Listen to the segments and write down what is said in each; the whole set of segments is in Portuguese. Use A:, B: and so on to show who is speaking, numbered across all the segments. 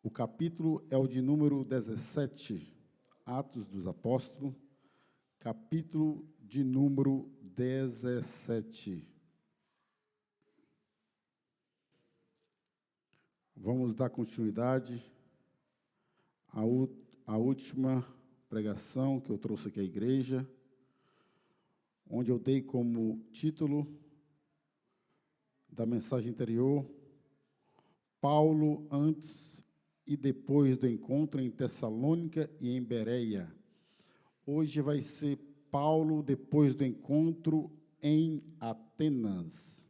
A: O capítulo é o de número 17, Atos dos Apóstolos, capítulo de número 17. Vamos dar continuidade à última pregação que eu trouxe aqui à igreja, onde eu dei como título da mensagem anterior, Paulo antes e depois do encontro em Tessalônica e em Bereia. Hoje vai ser Paulo depois do encontro em Atenas.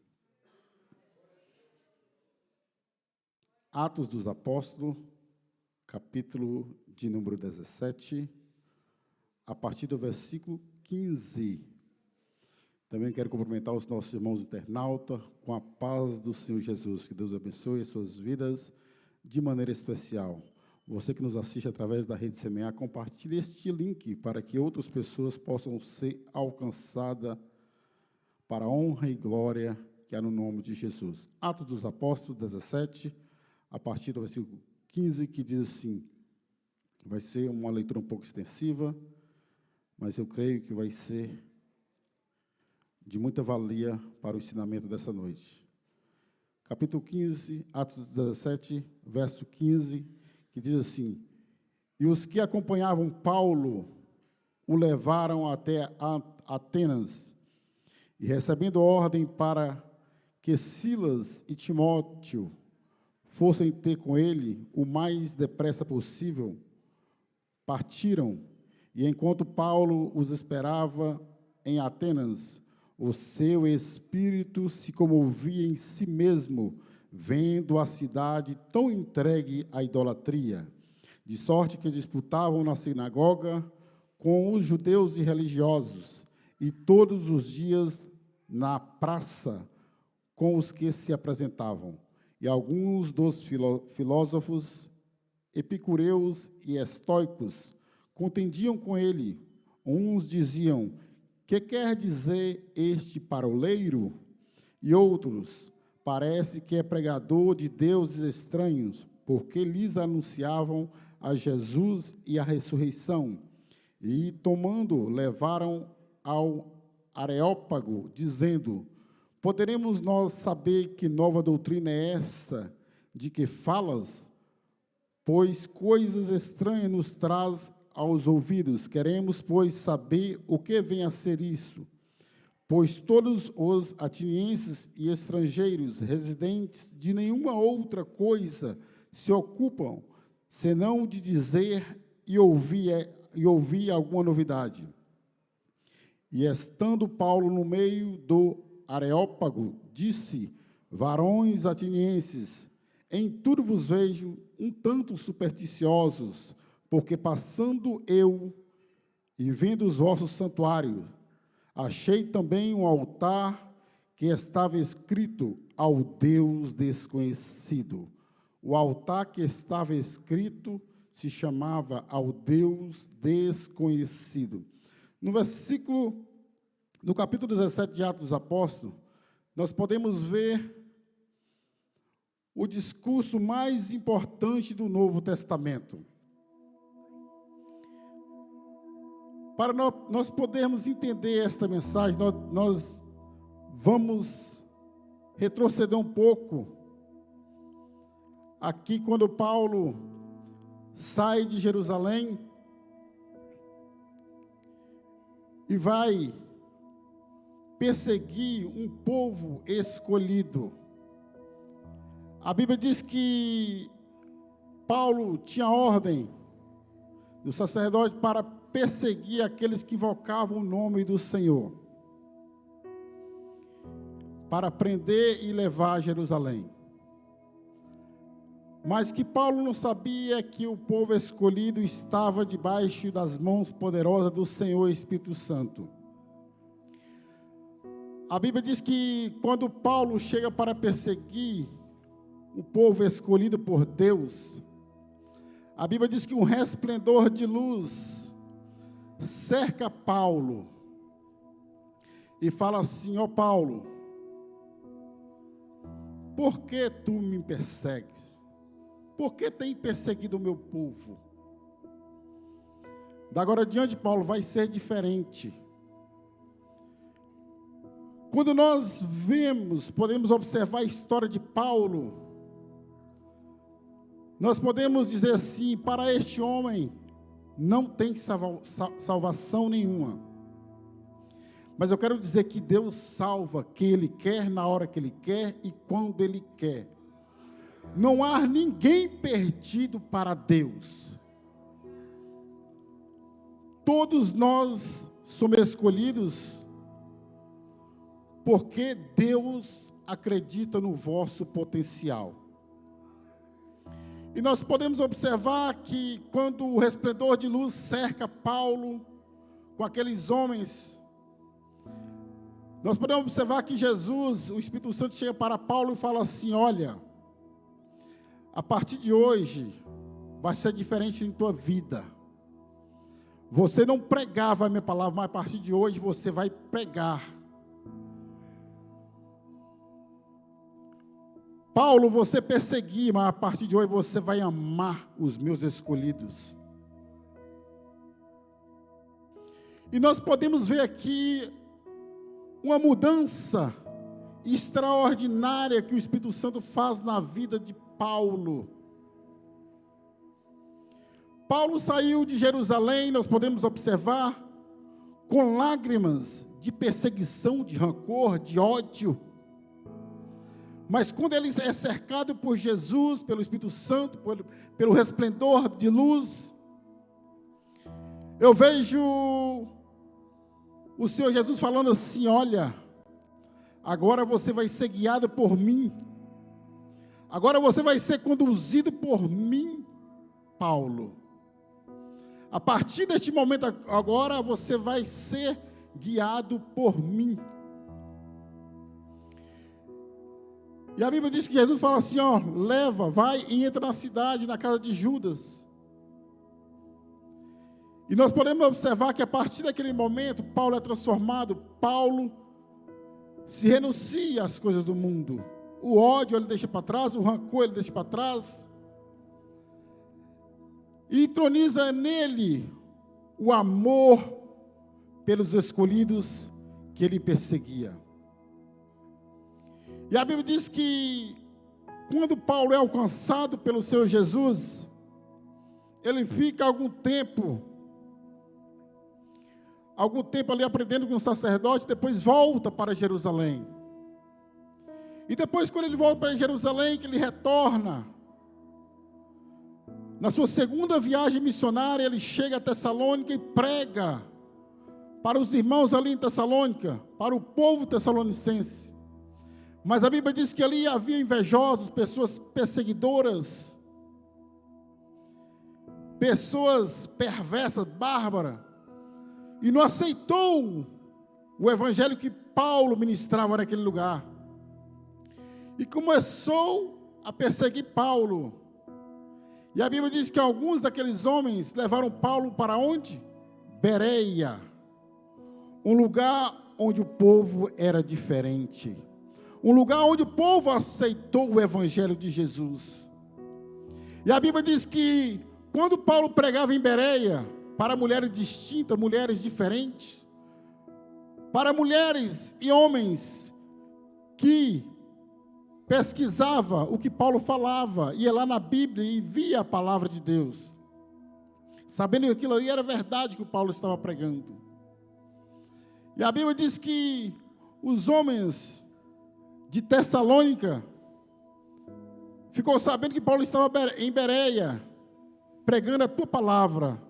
A: Atos dos Apóstolos, capítulo de número 17, a partir do versículo 15. Também quero cumprimentar os nossos irmãos internautas com a paz do Senhor Jesus. Que Deus abençoe as suas vidas de maneira especial. Você que nos assiste através da rede CMA, compartilhe este link para que outras pessoas possam ser alcançadas para a honra e glória que há no nome de Jesus. Atos dos Apóstolos 17, a partir do versículo 15, que diz assim, vai ser uma leitura um pouco extensiva, mas eu creio que vai ser de muita valia para o ensinamento dessa noite. Capítulo 15, Atos 17, verso 15, que diz assim, e os que acompanhavam Paulo o levaram até Atenas, e recebendo ordem para que Silas e Timóteo fossem ter com ele o mais depressa possível, partiram, e enquanto Paulo os esperava em Atenas, o seu espírito se comovia em si mesmo, vendo a cidade tão entregue à idolatria, de sorte que disputavam na sinagoga com os judeus e religiosos, e todos os dias na praça com os que se apresentavam. E alguns dos filósofos epicureus e estoicos contendiam com ele. Uns diziam, que quer dizer este paroleiro? E outros, parece que é pregador de deuses estranhos, porque lhes anunciavam a Jesus e a ressurreição. E, tomando, levaram ao Areópago, dizendo, poderemos nós saber que nova doutrina é essa de que falas? Pois coisas estranhas nos traz aos ouvidos. Queremos, pois, saber o que vem a ser isso. Pois todos os atenienses e estrangeiros, residentes de nenhuma outra coisa, se ocupam, senão de dizer e ouvir alguma novidade. E estando Paulo no meio do Areópago, disse, varões atenienses, em tudo vos vejo um tanto supersticiosos, porque passando eu e vendo os vossos santuários, achei também um altar que estava escrito ao Deus desconhecido. O altar que estava escrito se chamava ao Deus desconhecido. No capítulo 17 de Atos dos Apóstolos, nós podemos ver o discurso mais importante do Novo Testamento. Para nós podermos entender esta mensagem, nós vamos retroceder um pouco aqui quando Paulo sai de Jerusalém e vai perseguir um povo escolhido. A Bíblia diz que Paulo tinha ordem do sacerdote para perseguir aqueles que invocavam o nome do Senhor, para prender e levar a Jerusalém. Mas que Paulo não sabia que o povo escolhido estava debaixo das mãos poderosas do Senhor Espírito Santo. A Bíblia diz que quando Paulo chega para perseguir o povo escolhido por Deus, a Bíblia diz que um resplendor de luz cerca Paulo e fala assim, ó Paulo, por que tu me persegues? por que tem perseguido o meu povo? Da agora adiante, Paulo, vai ser diferente. Quando nós podemos observar a história de Paulo, nós podemos dizer assim, para este homem, não tem salvação nenhuma. Mas eu quero dizer que Deus salva quem Ele quer, na hora que Ele quer e quando Ele quer. Não há ninguém perdido para Deus. Todos nós somos escolhidos porque Deus acredita no vosso potencial. E nós podemos observar que quando o resplendor de luz cerca Paulo com aqueles homens, nós podemos observar que Jesus, o Espírito Santo, chega para Paulo e fala assim: olha, a partir de hoje vai ser diferente em tua vida. Você não pregava a minha palavra, mas a partir de hoje você vai pregar. Paulo, você perseguia, mas a partir de hoje você vai amar os meus escolhidos. E nós podemos ver aqui uma mudança extraordinária que o Espírito Santo faz na vida de Paulo. Paulo saiu de Jerusalém, nós podemos observar, com lágrimas de perseguição, de rancor, de ódio. Mas quando ele é cercado por Jesus, pelo Espírito Santo, pelo resplendor de luz, eu vejo o Senhor Jesus falando assim: olha, agora você vai ser guiado por mim, agora você vai ser conduzido por mim, Paulo. A partir deste momento agora você vai ser guiado por mim. E a Bíblia diz que Jesus fala assim: ó, leva, vai e entra na cidade, na casa de Judas. E nós podemos observar que a partir daquele momento, Paulo é transformado. Paulo se renuncia às coisas do mundo. O ódio ele deixa para trás, o rancor ele deixa para trás. E entroniza nele o amor pelos escolhidos que ele perseguia. E a Bíblia diz que quando Paulo é alcançado pelo Senhor Jesus, ele fica algum tempo ali aprendendo com o sacerdote, depois volta para Jerusalém. E depois, quando ele volta para Jerusalém, que ele retorna, na sua segunda viagem missionária, ele chega a Tessalônica e prega para os irmãos ali em Tessalônica, para o povo tessalonicense. Mas a Bíblia diz que ali havia invejosos, pessoas perseguidoras, pessoas perversas, bárbaras, e não aceitou o evangelho que Paulo ministrava naquele lugar. E começou a perseguir Paulo. E a Bíblia diz que alguns daqueles homens levaram Paulo para onde? Bereia, um lugar onde o povo era diferente. Um lugar onde o povo aceitou o evangelho de Jesus. E a Bíblia diz que quando Paulo pregava em Bereia, para mulheres distintas, mulheres diferentes, para mulheres e homens que pesquisava o que Paulo falava, ia lá na Bíblia e via a palavra de Deus, sabendo que aquilo ali era verdade que o Paulo estava pregando. E a Bíblia diz que os homens de Tessalônica ficou sabendo que Paulo estava em Bereia, pregando a tua palavra.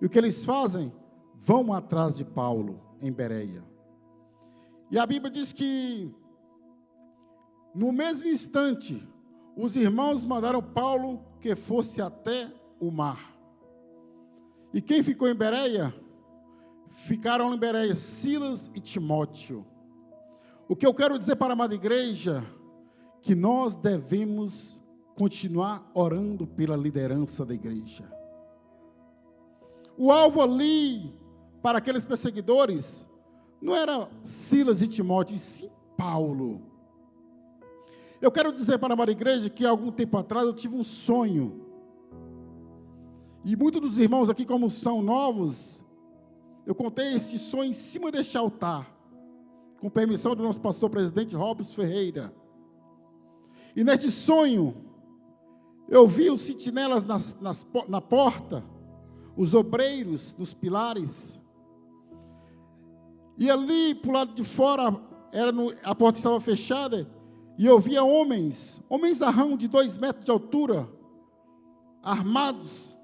A: E o que eles fazem? Vão atrás de Paulo em Bereia. E a Bíblia diz que no mesmo instante, os irmãos mandaram Paulo que fosse até o mar. E quem ficou em Bereia? Ficaram em Bereia Silas e Timóteo. O que eu quero dizer para a amada igreja, que nós devemos continuar orando pela liderança da igreja. O alvo ali, para aqueles perseguidores, não era Silas e Timóteo, e sim Paulo. Eu quero dizer para a amada igreja que há algum tempo atrás eu tive um sonho. E muitos dos irmãos aqui, como são novos, eu contei esse sonho em cima deste altar, com permissão do nosso pastor presidente Robson Ferreira. E neste sonho, eu vi os sentinelas na porta, os obreiros nos pilares. E ali, para o lado de fora, a porta estava fechada, e eu via homens arrão de 2 metros de altura, armados.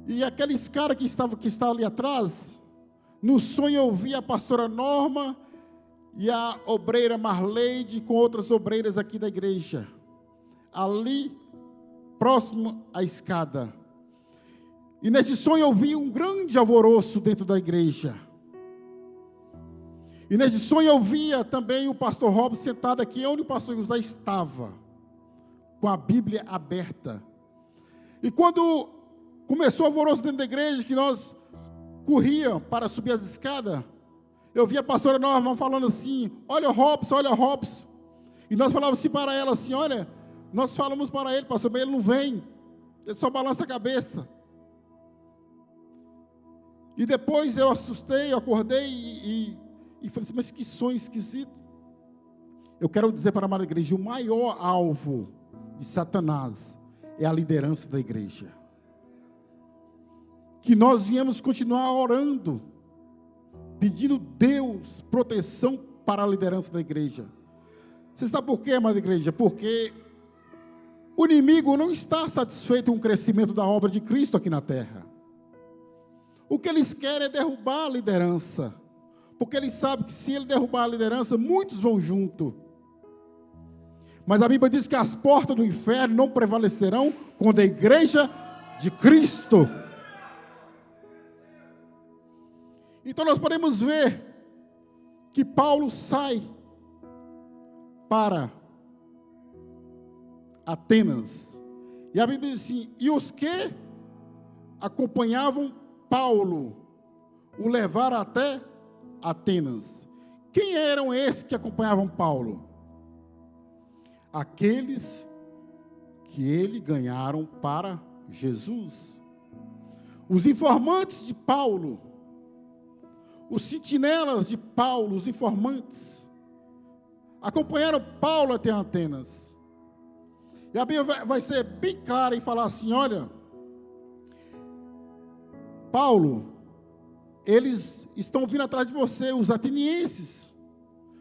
A: E aqueles caras que estavam ali atrás, no sonho eu via a pastora Norma e a obreira Marleide com outras obreiras aqui da igreja, ali, próximo à escada. E nesse sonho eu vi um grande alvoroço dentro da igreja. E nesse sonho eu via também o pastor Robson sentado aqui, onde o pastor José estava, com a Bíblia aberta. E quando começou o alvoroço dentro da igreja, que nós corríamos para subir as escadas, eu via a pastora Norma falando assim: olha o Robson, olha o Robson. E nós falávamos assim para ela, assim: olha, nós falamos para ele, pastor, mas ele não vem, ele só balança a cabeça. E depois eu assustei, eu acordei e falei assim: mas que sonho esquisito. Eu quero dizer para a amada igreja, o maior alvo de Satanás é a liderança da igreja. Que nós viemos continuar orando, pedindo Deus proteção para a liderança da igreja. Você sabe por quê, amada igreja? Porque o inimigo não está satisfeito com o crescimento da obra de Cristo aqui na terra. O que eles querem é derrubar a liderança, porque eles sabem que se ele derrubar a liderança, muitos vão junto. Mas a Bíblia diz que as portas do inferno não prevalecerão contra a igreja de Cristo. Então nós podemos ver que Paulo sai para Atenas. E a Bíblia diz assim: e os que acompanhavam Paulo o levaram até Atenas. Quem eram esses que acompanhavam Paulo? Aqueles que ele ganharam para Jesus. Os informantes de Paulo, os sentinelas de Paulo, os informantes, acompanharam Paulo até Atenas. E a Bíblia vai ser bem clara e falar assim: olha, Paulo, eles estão vindo atrás de você, os atenienses,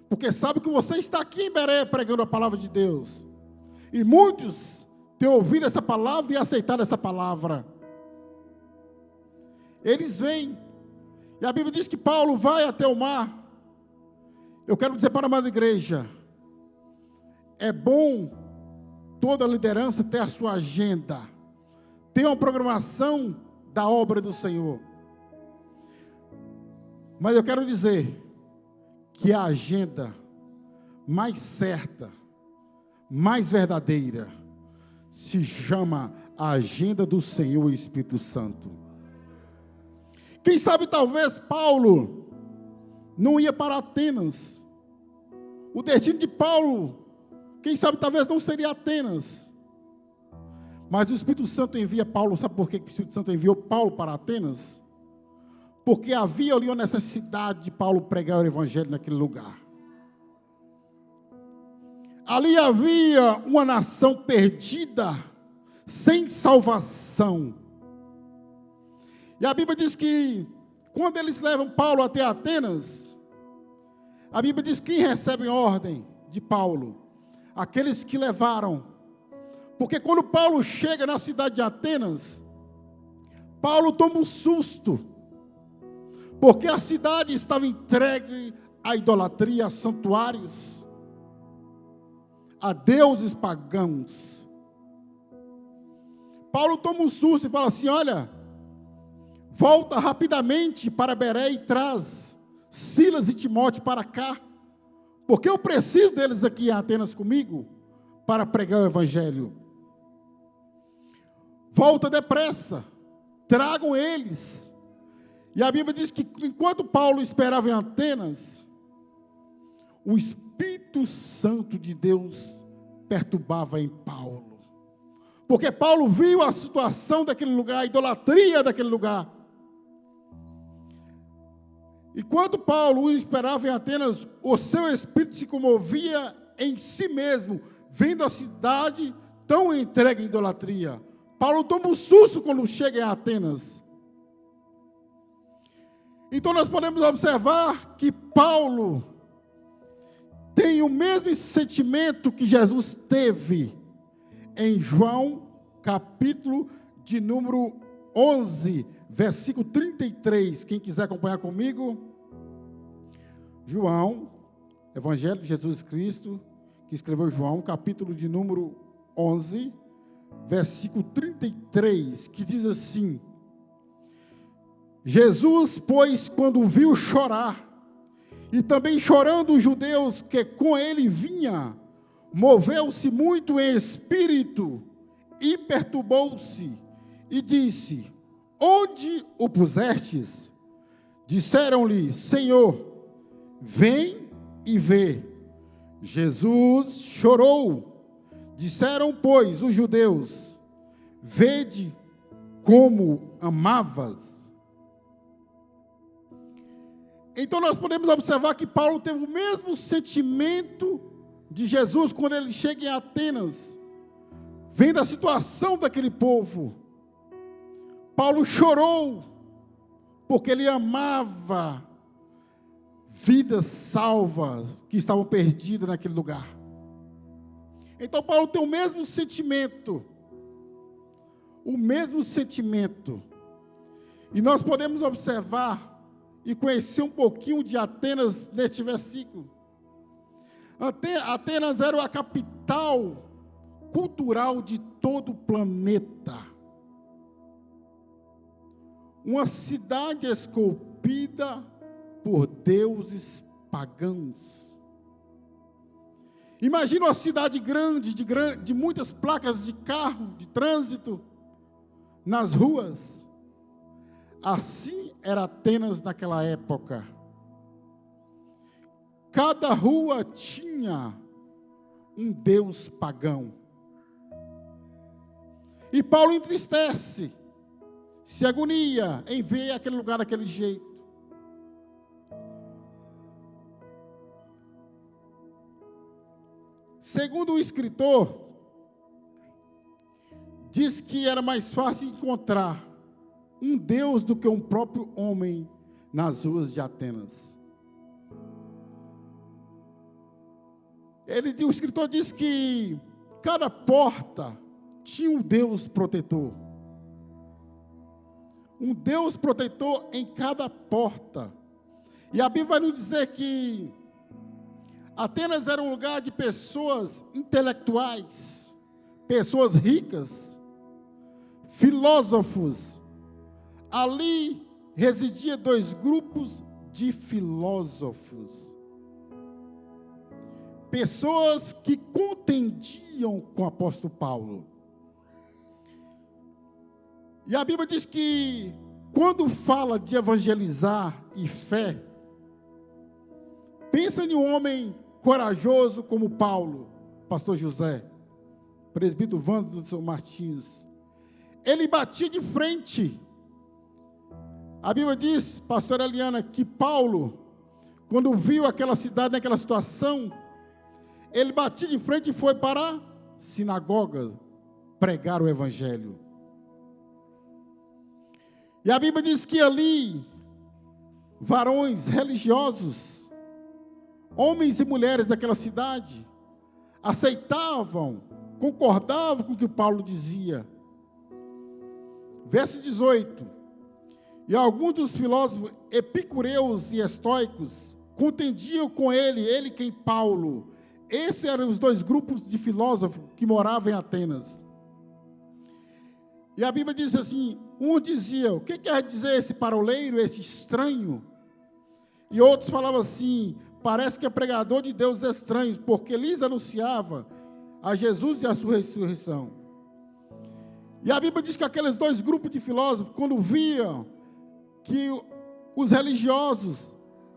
A: porque sabem que você está aqui em Bereia pregando a palavra de Deus. E muitos têm ouvido essa palavra e aceitado essa palavra. Eles vêm. E a Bíblia diz que Paulo vai até o mar. Eu quero dizer para a amada igreja, é bom toda liderança ter a sua agenda, ter uma programação da obra do Senhor. Mas eu quero dizer que a agenda mais certa, mais verdadeira, se chama a agenda do Senhor e Espírito Santo. Quem sabe talvez Paulo não ia para Atenas. O destino de Paulo, quem sabe talvez não seria Atenas. Mas o Espírito Santo envia Paulo. Sabe por que o Espírito Santo enviou Paulo para Atenas? Porque havia ali uma necessidade de Paulo pregar o evangelho naquele lugar. Ali havia uma nação perdida, sem salvação. E a Bíblia diz que, quando eles levam Paulo até Atenas, a Bíblia diz que quem recebe ordem de Paulo? Aqueles que levaram. Porque quando Paulo chega na cidade de Atenas, Paulo toma um susto, porque a cidade estava entregue à idolatria, a santuários, a deuses pagãos. Paulo toma um susto e fala assim: olha, volta rapidamente para Bereia e traz Silas e Timóteo para cá, porque eu preciso deles aqui em Atenas comigo, para pregar o evangelho. Volta depressa, tragam eles. E a Bíblia diz que enquanto Paulo esperava em Atenas, o Espírito Espírito Santo de Deus perturbava em Paulo. Porque Paulo viu a situação daquele lugar, a idolatria daquele lugar. E quando Paulo esperava em Atenas, o seu espírito se comovia em si mesmo, vendo a cidade tão entregue em idolatria. Paulo toma um susto quando chega em Atenas. Então nós podemos observar que Paulo tem o mesmo sentimento que Jesus teve em João, capítulo de número 11, versículo 33. Quem quiser acompanhar comigo. João, Evangelho de Jesus Cristo, que escreveu João, capítulo de número 11, versículo 33, que diz assim: Jesus, pois, quando viu chorar, e também chorando os judeus que com ele vinha, moveu-se muito em espírito e perturbou-se, e disse: onde o pusestes? Disseram-lhe: Senhor, vem e vê. Jesus chorou. Disseram, pois, os judeus: vede como amavas. Então nós podemos observar que Paulo teve o mesmo sentimento de Jesus quando ele chega em Atenas, vendo a situação daquele povo. Paulo chorou, porque ele amava vidas salvas que estavam perdidas naquele lugar. Então Paulo tem o mesmo sentimento. E nós podemos observar e conhecer um pouquinho de Atenas neste versículo. Atenas era a capital cultural de todo o planeta. Uma cidade esculpida por deuses pagãos. Imagina uma cidade grande, de muitas placas de carro, de trânsito, nas ruas. Assim era Atenas naquela época. Cada rua tinha um deus pagão. E Paulo entristece, se agonia em ver aquele lugar daquele jeito. Segundo o escritor, diz que era mais fácil encontrar um Deus do que um próprio homem nas ruas de Atenas. O escritor diz que cada porta tinha um Deus protetor. Um Deus protetor em cada porta. E a Bíblia vai nos dizer que Atenas era um lugar de pessoas intelectuais, pessoas ricas, filósofos. Ali residiam dois grupos de filósofos. Pessoas que contendiam com o apóstolo Paulo. E a Bíblia diz que, quando fala de evangelizar e fé, pensa em um homem corajoso como Paulo, pastor José, presbítero Vando de São Martins. Ele batia de frente. A Bíblia diz, pastora Eliana, que Paulo, quando viu aquela cidade naquela situação, ele batia de frente e foi para a sinagoga pregar o evangelho. E a Bíblia diz que ali, varões religiosos, homens e mulheres daquela cidade, aceitavam, concordavam com o que Paulo dizia. Verso 18. E alguns dos filósofos epicureus e estoicos contendiam com ele quem? Paulo. Esses eram os dois grupos de filósofos que moravam em Atenas. E a Bíblia diz assim, um dizia: o que quer dizer esse paroleiro, esse estranho? E outros falavam assim: parece que é pregador de deuses estranhos, porque lhes anunciava a Jesus e a sua ressurreição. E a Bíblia diz que aqueles dois grupos de filósofos, quando viam que os religiosos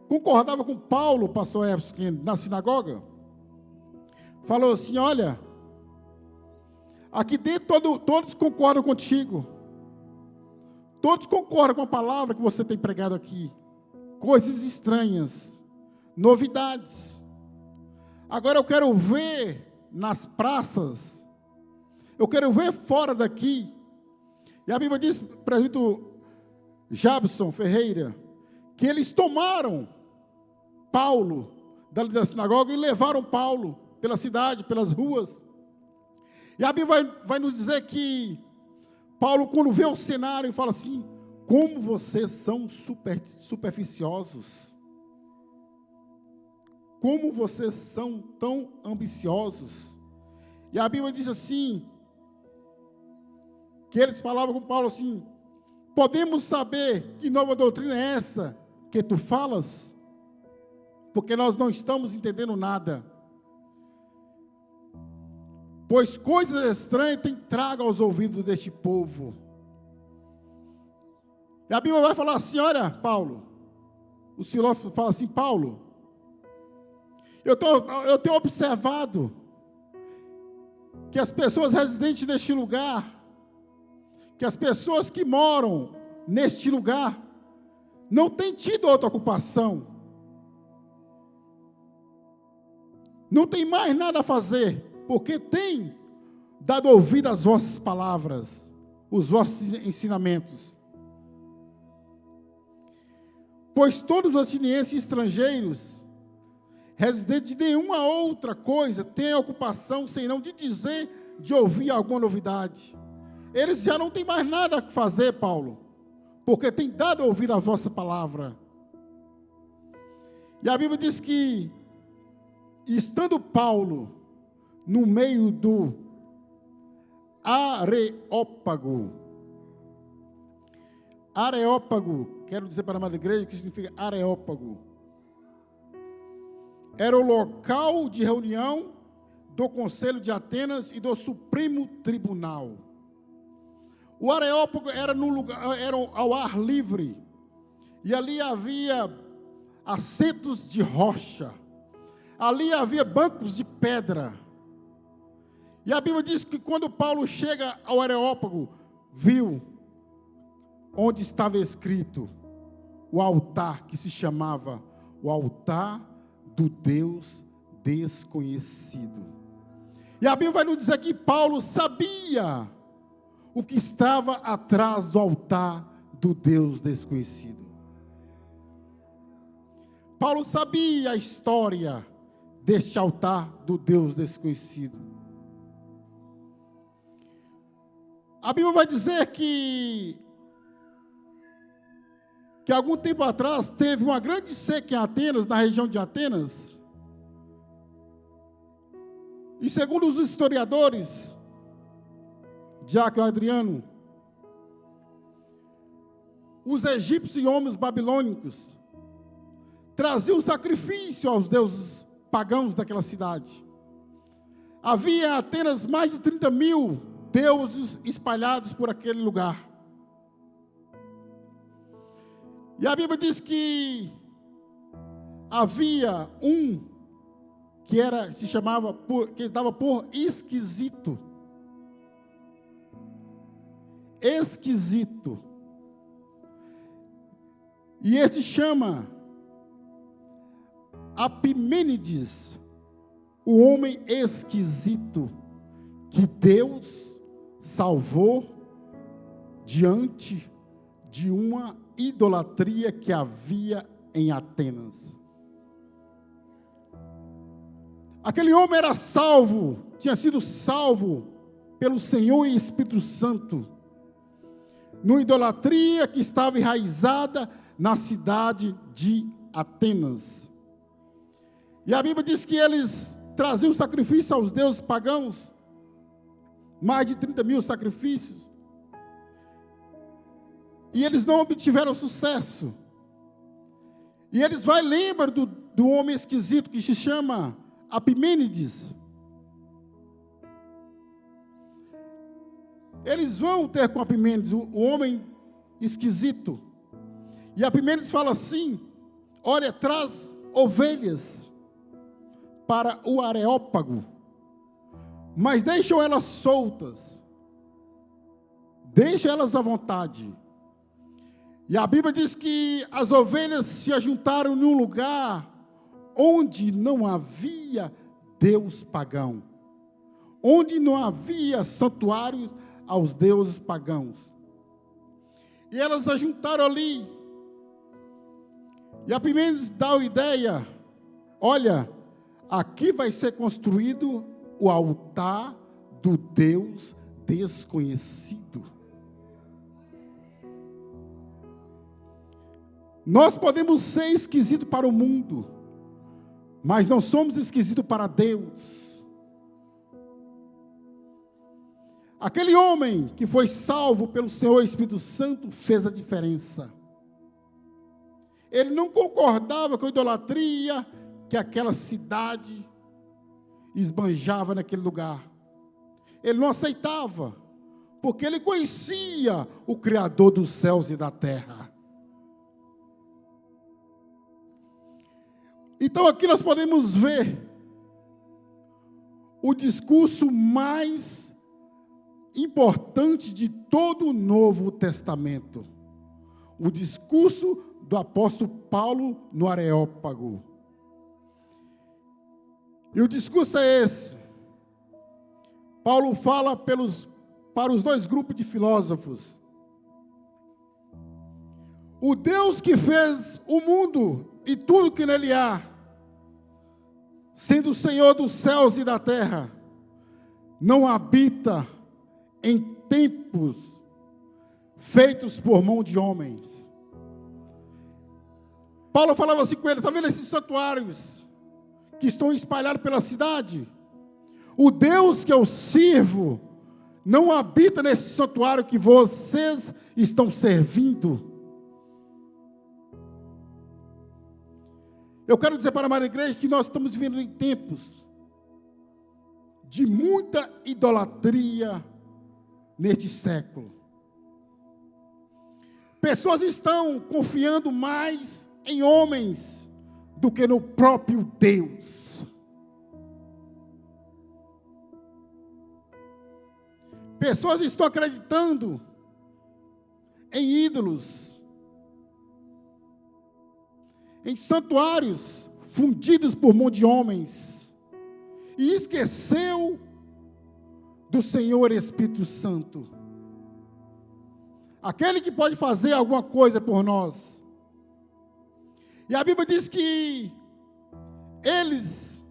A: concordavam com Paulo, pastor Efson, na sinagoga, falou assim: olha, aqui dentro todos concordam contigo, todos concordam com a palavra que você tem pregado aqui, coisas estranhas, novidades. Agora eu quero ver nas praças, eu quero ver fora daqui. E a Bíblia diz, presbítero Jabson Ferreira, que eles tomaram Paulo da sinagoga e levaram Paulo pela cidade, pelas ruas. E a Bíblia vai nos dizer que Paulo, quando vê o cenário, fala assim: como vocês são superficiosos, como vocês são tão ambiciosos. E a Bíblia diz assim, que eles falavam com Paulo assim: podemos saber que nova doutrina é essa que tu falas? Porque nós não estamos entendendo nada. Pois coisas estranhas tem trago aos ouvidos deste povo. E a Bíblia vai falar assim: olha, Paulo, o filósofo fala assim: Paulo, eu tenho observado que as pessoas residentes neste lugar, que as pessoas que moram neste lugar, não têm tido outra ocupação, não tem mais nada a fazer, porque tem dado ouvido às vossas palavras, os vossos ensinamentos. Pois todos os atenienses estrangeiros, residentes de nenhuma outra coisa, têm ocupação, senão de dizer, de ouvir alguma novidade. Eles já não têm mais nada a fazer, Paulo, porque têm dado a ouvir a vossa palavra. E a Bíblia diz que, estando Paulo no meio do Areópago, quero dizer para a amada igreja o que significa Areópago. Era o local de reunião do Conselho de Atenas e do Supremo Tribunal. O Areópago era ao ar livre, e ali havia assentos de rocha, ali havia bancos de pedra. E a Bíblia diz que quando Paulo chega ao Areópago, viu onde estava escrito o altar, que se chamava o altar do Deus desconhecido. E a Bíblia vai nos dizer que Paulo sabia o que estava atrás do altar do Deus desconhecido. Paulo sabia a história deste altar do Deus desconhecido. A Bíblia vai dizer que algum tempo atrás teve uma grande seca em Atenas, na região de Atenas. E segundo os historiadores, Diácono Adriano, os egípcios e homens babilônicos traziam sacrifício aos deuses pagãos daquela cidade. Havia em Atenas mais de 30 mil deuses espalhados por aquele lugar. E a Bíblia diz que havia um que estava por esquisito. Esquisito. E esse chama Epimênides, o homem esquisito, que Deus salvou diante de uma idolatria que havia em Atenas. Aquele homem era salvo, tinha sido salvo pelo Senhor e Espírito Santo, numa idolatria que estava enraizada na cidade de Atenas. E a Bíblia diz que eles traziam sacrifício aos deuses pagãos, mais de 30 mil sacrifícios, e eles não obtiveram sucesso. E eles lembram do homem esquisito que se chama Epimênides. Eles vão ter com Epimênides, o homem esquisito. E Epimênides fala assim: olha, traz ovelhas para o Areópago, mas deixam elas soltas, deixam elas à vontade. E a Bíblia diz que as ovelhas se ajuntaram num lugar onde não havia Deus pagão, onde não havia santuários aos deuses pagãos. E elas ajuntaram ali. E a Pimenez dá a ideia: olha, aqui vai ser construído o altar do Deus desconhecido. Nós podemos ser esquisitos para o mundo, mas não somos esquisitos para Deus. Aquele homem que foi salvo pelo Senhor Espírito Santo fez a diferença. Ele não concordava com a idolatria que aquela cidade esbanjava naquele lugar. Ele não aceitava, porque ele conhecia o Criador dos céus e da terra. Então aqui nós podemos ver o discurso mais importante de todo o Novo Testamento. O discurso do apóstolo Paulo no Areópago. E o discurso é esse. Paulo fala para os dois grupos de filósofos. O Deus que fez o mundo e tudo que nele há, sendo o Senhor dos céus e da terra, não habita em templos feitos por mão de homens. Paulo falava assim com ele: está vendo esses santuários que estão espalhados pela cidade? O Deus que eu sirvo não habita nesse santuário que vocês estão servindo. Eu quero dizer para a amada igreja que nós estamos vivendo em tempos de muita idolatria neste século. Pessoas estão confiando mais em homens do que no próprio Deus. Pessoas estão acreditando em ídolos, em santuários fundidos por mão de homens, e esqueceu do Senhor Espírito Santo, aquele que pode fazer alguma coisa por nós. E a Bíblia diz que eles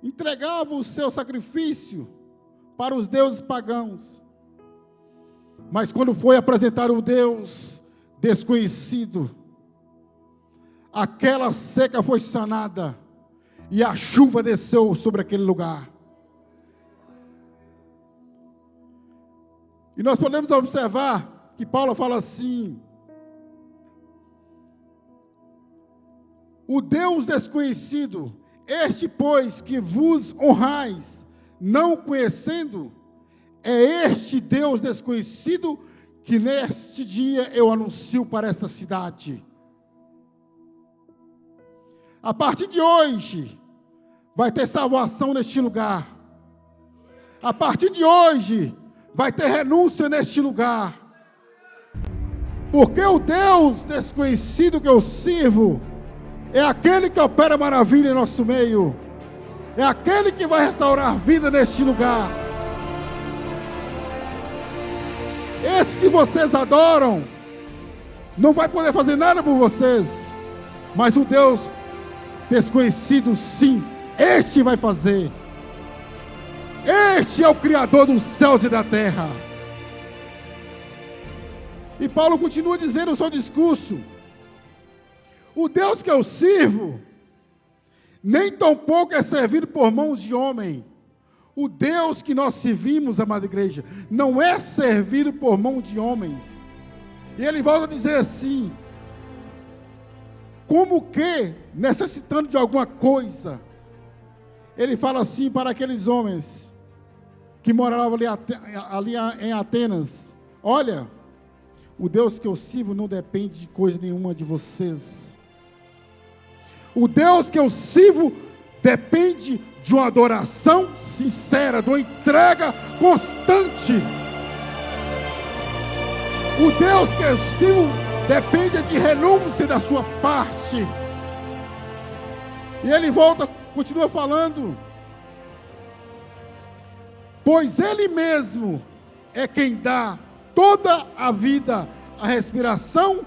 A: entregavam o seu sacrifício para os deuses pagãos, mas quando foi apresentar o Deus desconhecido, aquela seca foi sanada e a chuva desceu sobre aquele lugar. E nós podemos observar que Paulo fala assim: o Deus desconhecido, este pois que vos honrais, não conhecendo, é este Deus desconhecido que neste dia eu anuncio para esta cidade. A partir de hoje, vai ter salvação neste lugar. A partir de hoje, vai ter renúncia neste lugar. Porque o Deus desconhecido que eu sirvo é aquele que opera maravilha em nosso meio. É aquele que vai restaurar a vida neste lugar. Esse que vocês adoram não vai poder fazer nada por vocês, mas o Deus desconhecido, sim, este vai fazer. Este é o Criador dos céus e da terra. E Paulo continua dizendo no seu discurso: o Deus que eu sirvo, nem tampouco é servido por mãos de homem. O Deus que nós servimos, amada igreja, não é servido por mão de homens. E ele volta a dizer assim: como que, necessitando de alguma coisa, ele fala assim para aqueles homens que moravam ali em Atenas: olha, o Deus que eu sirvo não depende de coisa nenhuma de vocês. O Deus que eu sirvo depende de uma adoração sincera, de uma entrega constante. O Deus que eu sirvo depende de renúncia da sua parte. E ele volta, continua falando: pois ele mesmo é quem dá toda a vida, a respiração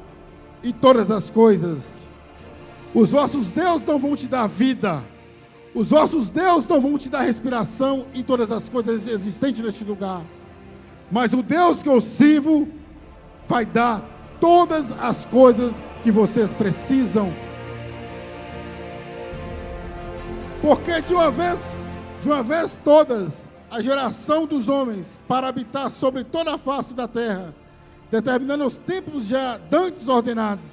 A: e todas as coisas. Os vossos deuses não vão te dar vida, os vossos deuses não vão te dar respiração e todas as coisas existentes neste lugar, mas o Deus que eu sirvo vai dar todas as coisas que vocês precisam. Porque de uma vez todas, a geração dos homens para habitar sobre toda a face da terra, determinando os tempos já dantes ordenados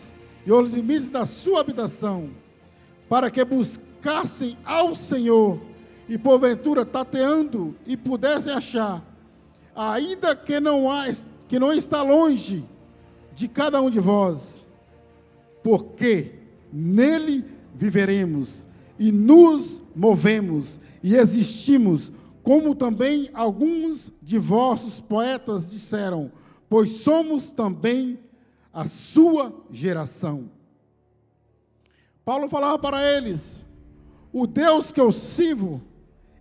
A: e os limites da sua habitação, para que buscassem ao Senhor e porventura tateando e pudessem achar, ainda que não está longe de cada um de vós, porque nele viveremos e nos movemos e existimos, como também alguns de vossos poetas disseram, pois somos também a sua geração. Paulo falava para eles: o Deus que eu sirvo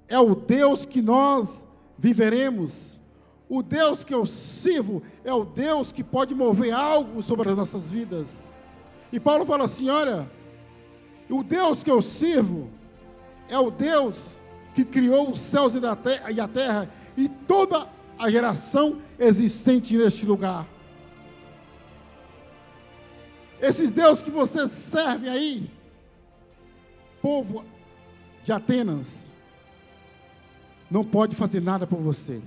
A: é o Deus que nós viveremos. O Deus que eu sirvo é o Deus que pode mover algo sobre as nossas vidas. E Paulo fala assim: olha, o Deus que eu sirvo é o Deus que criou os céus e a terra e toda a geração existente neste lugar. Esses deuses que vocês servem aí, povo de Atenas, não pode fazer nada por você,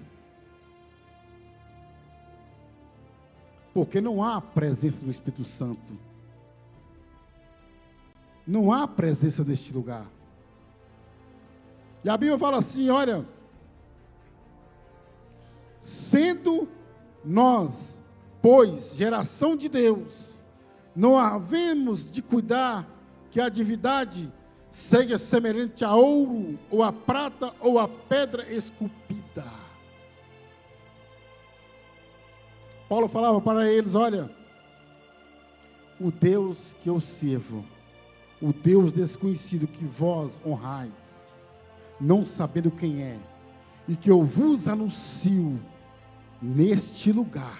A: porque não há a presença do Espírito Santo, não há presença neste lugar. E a Bíblia fala assim: olha, sendo nós, pois, geração de Deus, não havemos de cuidar que a divindade seja semelhante a ouro, ou a prata, ou a pedra esculpida. Paulo falava para eles: olha, o Deus que eu sirvo, o Deus desconhecido que vós honrais, não sabendo quem é, e que eu vos anuncio neste lugar,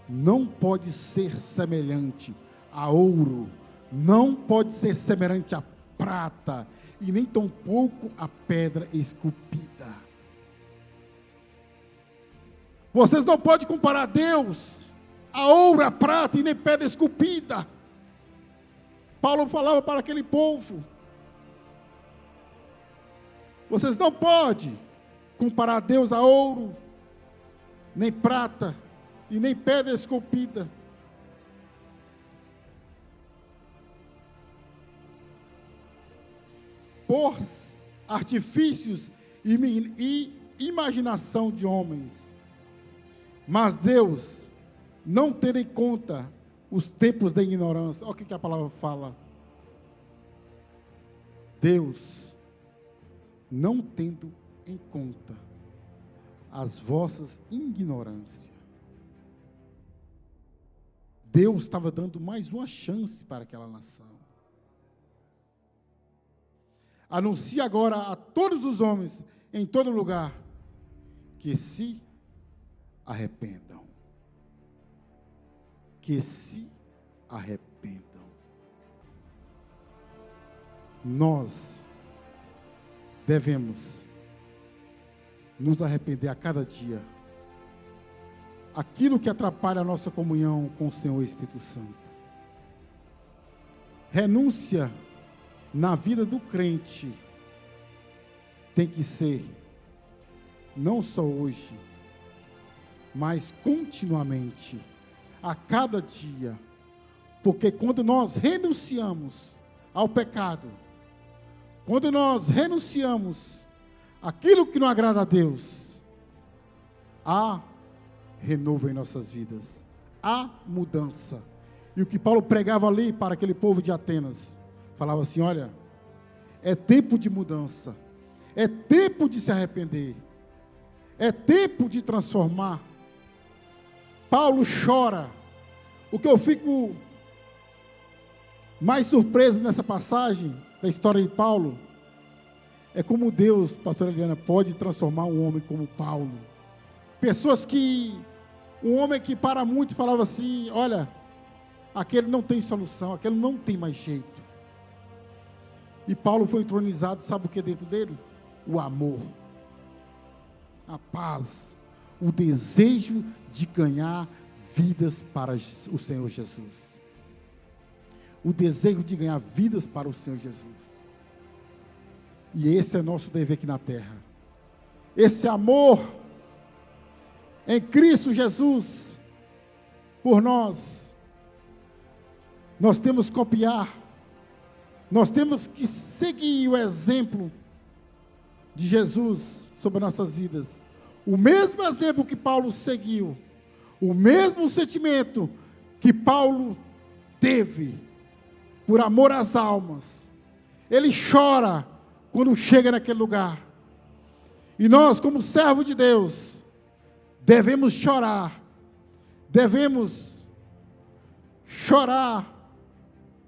A: não pode ser semelhante a ouro, não pode ser semelhante a prata, e nem tampouco a pedra esculpida. Vocês não podem comparar Deus a ouro, a prata e nem pedra esculpida. Paulo falava para aquele povo: vocês não podem comparar Deus a ouro, nem prata e nem pedra esculpida. Por artifícios e imaginação de homens. Mas Deus, não tendo em conta os tempos da ignorância. Olha o que a palavra fala. Deus, não tendo em conta as vossas ignorâncias. Deus estava dando mais uma chance para aquela nação. Anuncia agora a todos os homens, em todo lugar, que se arrependam. Que se arrependam. Nós devemos nos arrepender a cada dia. Aquilo que atrapalha a nossa comunhão com o Senhor Espírito Santo. Renúncia na vida do crente tem que ser, não só hoje, mas continuamente, a cada dia. Porque quando nós renunciamos ao pecado, quando nós renunciamos àquilo que não agrada a Deus, há renovo em nossas vidas, há mudança. E o que Paulo pregava ali para aquele povo de Atenas, falava assim: olha, É tempo de mudança. É tempo de se arrepender. É tempo de transformar. Paulo chora. O que eu fico mais surpreso nessa passagem da história de Paulo é como Deus, pastora Eliana, pode transformar um homem como Paulo. Pessoas que, um homem que para muito falava assim, olha, aquele não tem solução, aquele não tem mais jeito. E Paulo foi entronizado, sabe o que é dentro dele? O amor, a paz, o desejo de ganhar vidas para o Senhor Jesus. O desejo de ganhar vidas para o Senhor Jesus. E esse é nosso dever aqui na terra. Esse amor em Cristo Jesus por nós. Nós temos que copiar. Nós temos que seguir o exemplo de Jesus sobre nossas vidas. O mesmo exemplo que Paulo seguiu. O mesmo sentimento que Paulo teve por amor às almas. Ele chora quando chega naquele lugar. E nós, como servo de Deus, devemos chorar. Devemos chorar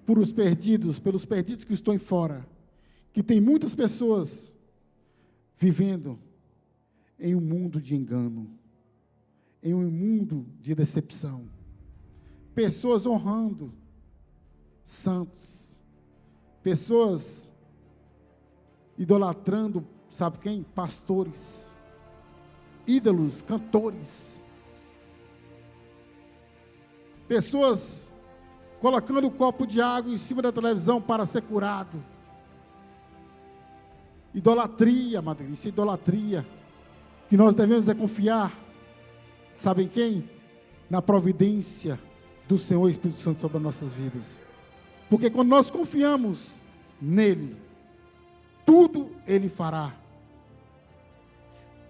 A: pelos perdidos que estão fora. Que tem muitas pessoas vivendo em um mundo de engano, em um mundo de decepção. Pessoas honrando santos, pessoas idolatrando, sabe quem? Pastores, ídolos, cantores, pessoas colocando um copo de água em cima da televisão para ser curado. Idolatria, madrinha, isso é idolatria. Que nós devemos é confiar, sabem quem? Na providência do Senhor Espírito Santo sobre as nossas vidas. Porque quando nós confiamos nele, tudo ele fará.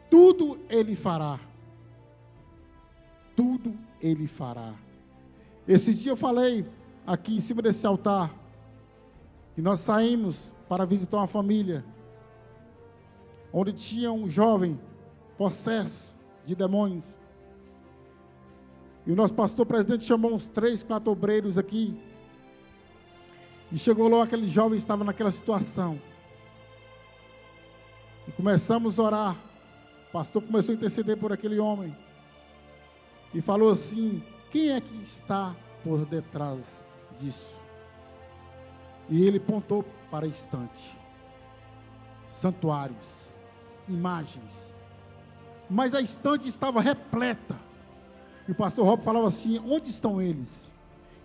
A: Tudo ele fará. Tudo ele fará. Esse dia eu falei aqui em cima desse altar, que nós saímos para visitar uma família, onde tinha um jovem possesso de demônios. E o nosso pastor presidente chamou uns 3, 4 obreiros aqui. E chegou lá, aquele jovem estava naquela situação. E começamos a orar. O pastor começou a interceder por aquele homem. E falou assim, quem é que está por detrás disso? E ele apontou para a estante. Santuários, imagens. Mas a estante estava repleta. E o pastor Rob falava assim, onde estão eles?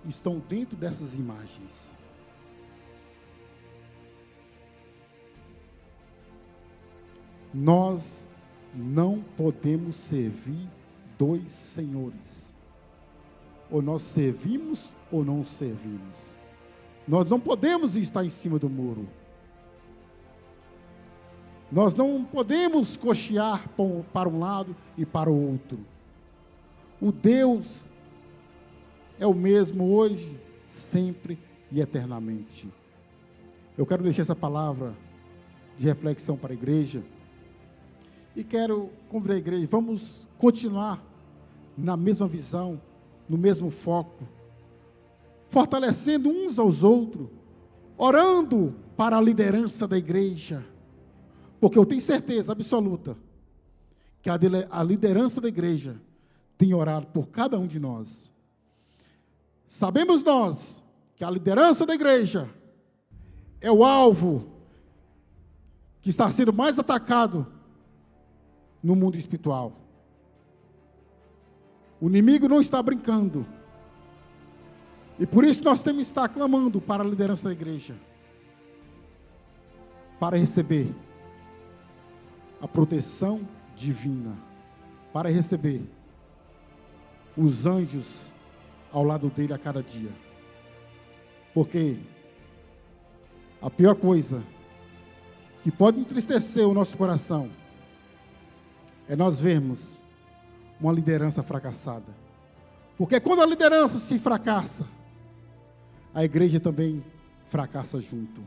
A: Estão dentro dessas imagens. Nós não podemos servir dois senhores. Ou nós servimos ou não servimos. Nós não podemos estar em cima do muro. Nós não podemos cochear para um lado e para o outro. O Deus é o mesmo hoje, sempre e eternamente. Eu quero deixar essa palavra de reflexão para a igreja. E quero convidar a igreja, vamos continuar na mesma visão, no mesmo foco, fortalecendo uns aos outros, orando para a liderança da igreja, porque eu tenho certeza absoluta que a liderança da igreja tem orado por cada um de nós. Sabemos nós que a liderança da igreja é o alvo que está sendo mais atacado no mundo espiritual. O inimigo não está brincando. E por isso nós temos que estar clamando para a liderança da igreja, para receber a proteção divina, para receber os anjos ao lado dele a cada dia. Porque a pior coisa que pode entristecer o nosso coração é nós vermos uma liderança fracassada. Porque quando a liderança se fracassa, a igreja também fracassa junto.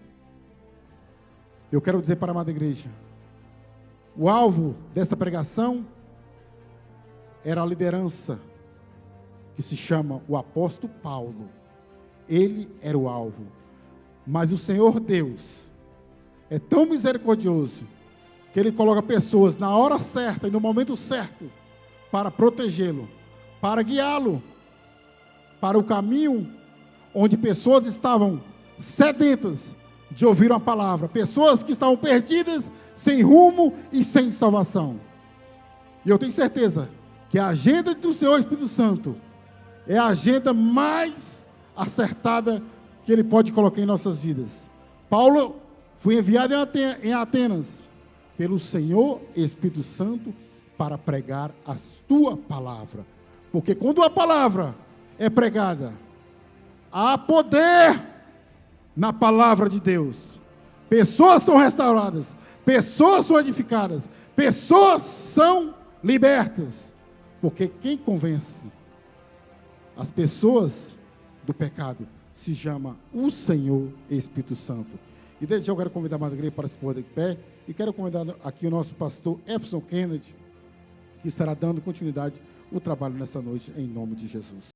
A: Eu quero dizer para a amada igreja, o alvo desta pregação era a liderança, que se chama o apóstolo Paulo. Ele era o alvo. Mas o Senhor Deus é tão misericordioso que Ele coloca pessoas na hora certa e no momento certo para protegê-lo, para guiá-lo para o caminho onde pessoas estavam sedentas de ouvir uma palavra, pessoas que estavam perdidas, sem rumo e sem salvação. E eu tenho certeza que a agenda do Senhor Espírito Santo é a agenda mais acertada que Ele pode colocar em nossas vidas. Paulo foi enviado em Atenas pelo Senhor Espírito Santo para pregar a tua palavra. Porque quando a palavra é pregada, há poder na palavra de Deus. Pessoas são restauradas, pessoas são edificadas, pessoas são libertas. Porque quem convence as pessoas do pecado se chama o Senhor Espírito Santo. E desde já eu quero convidar a amada igreja para se pôr de pé, e quero convidar aqui o nosso pastor Efson Kennedy, que estará dando continuidade ao trabalho nessa noite, em nome de Jesus.